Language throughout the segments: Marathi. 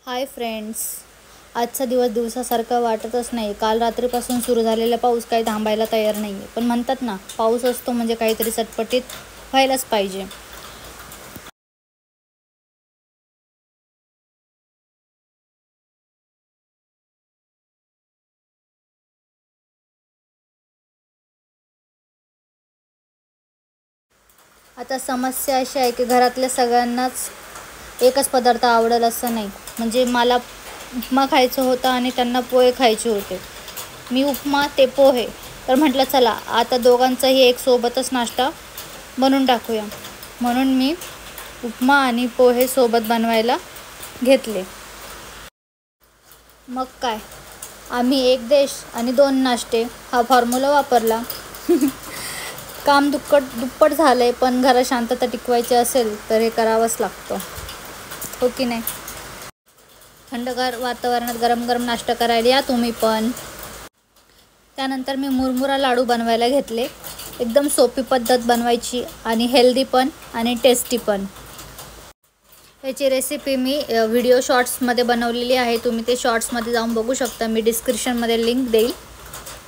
हाय फ्रेंड्स, आजचा दिवस दिवसासारखा वाटतच नाही. काल रात्रीपासून सुरू झालेला पाऊस काही थांबायला तयार नाही आहे. पण म्हणतात ना, पाऊस असतो म्हणजे काहीतरी चटपटीत व्हायलाच पाहिजे. आता समस्या अशी आहे की घरातल्या सगळ्यांनाच एकच पदार्थ आवडेल असं नाही. म्हणजे मला उपमा खायचं होतं आणि त्यांना पोहे खायचे होते. मी उपमा, ते पोहे. तर म्हटलं चला आता दोघांचाही एक सोबतच नाश्ता बनवून टाकूया. म्हणून मी उपमा आणि पोहे सोबत बनवायला घेतले. मग काय, आम्ही एक देश आणि दोन नाश्ते हा फॉर्म्युला वापरला. काम दुप्पट झालं आहे, पण घरात शांतता टिकवायची असेल तर हे करावंच लागतं, हो की नाही. थंडगार वातावरणात गरम गरम नाश्ता करायला या तुम्ही पण. त्यानंतर मी मुरमुरा लाडू बनवायला घेतले. एकदम सोपी पद्धत बनवायची आणि हेल्दी पण आणि टेस्टी पण. याची रेसिपी मी व्हिडिओ शॉर्ट्समध्ये बनवलेली आहे. तुम्ही ते शॉर्ट्समध्ये जाऊन बघू शकता. मी डिस्क्रिप्शनमध्ये लिंक देईल,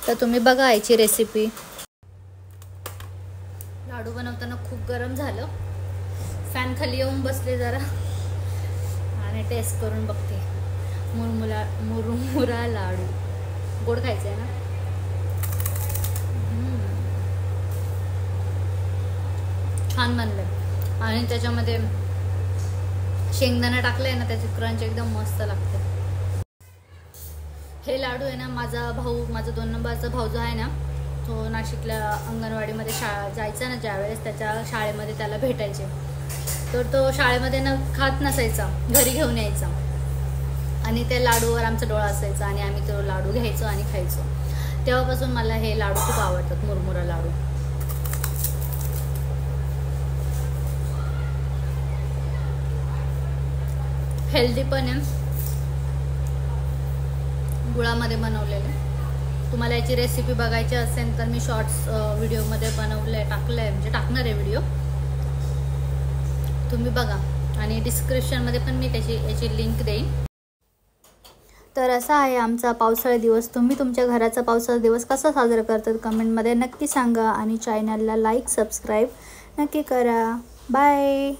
तर तुम्ही बघा याची रेसिपी. लाडू बनवताना खूप गरम झालं. फॅन खाली येऊन बसले जरा आणि टेस्ट करून बघते. मुरमुरा लाडू गोड खायचं आहे ना. छान बनलं आणि त्याच्यामध्ये शेंगदाणा टाकलंय ना, त्याची क्रंच एकदम मस्त लागते. हे लाडू आहे ना, माझा 2 नंबरचा भाऊ जो आहे ना, तो नाशिकला अंगणवाडीमध्ये जायचा ना, ज्यावेळेस त्याच्या शाळेमध्ये त्याला भेटायचे, तर तो शाळेमध्ये खात नसायचा, घरी घेऊन यायचा आणि त्या लाडूवर आमचा डोळा असायचा आणि आम्ही तो लाडू घ्यायचो आणि खायचो. तेव्हापासून मला हे लाडू खूप आवडतात, मुरमुरा लाडू. हेल्दी पण आहे, गुळामध्ये बनवलेले. तुम्हाला याची रेसिपी बघायची असेल तर मी शॉर्ट्स व्हिडिओमध्ये टाकलं आहे, म्हणजे टाकणार आहे व्हिडिओ, तुम्ही बघा. आणि डिस्क्रिप्शनमध्ये पण मी याची लिंक देईन. तर असा आहे आमचा पावसाळी दिवस. तुम्ही तुमच्या घराचा पावसाळा दिवस कसा साजरा करतात कमेंटमध्ये नक्की सांगा आणि चॅनलला लाईक सबस्क्राईब नक्की करा. बाय.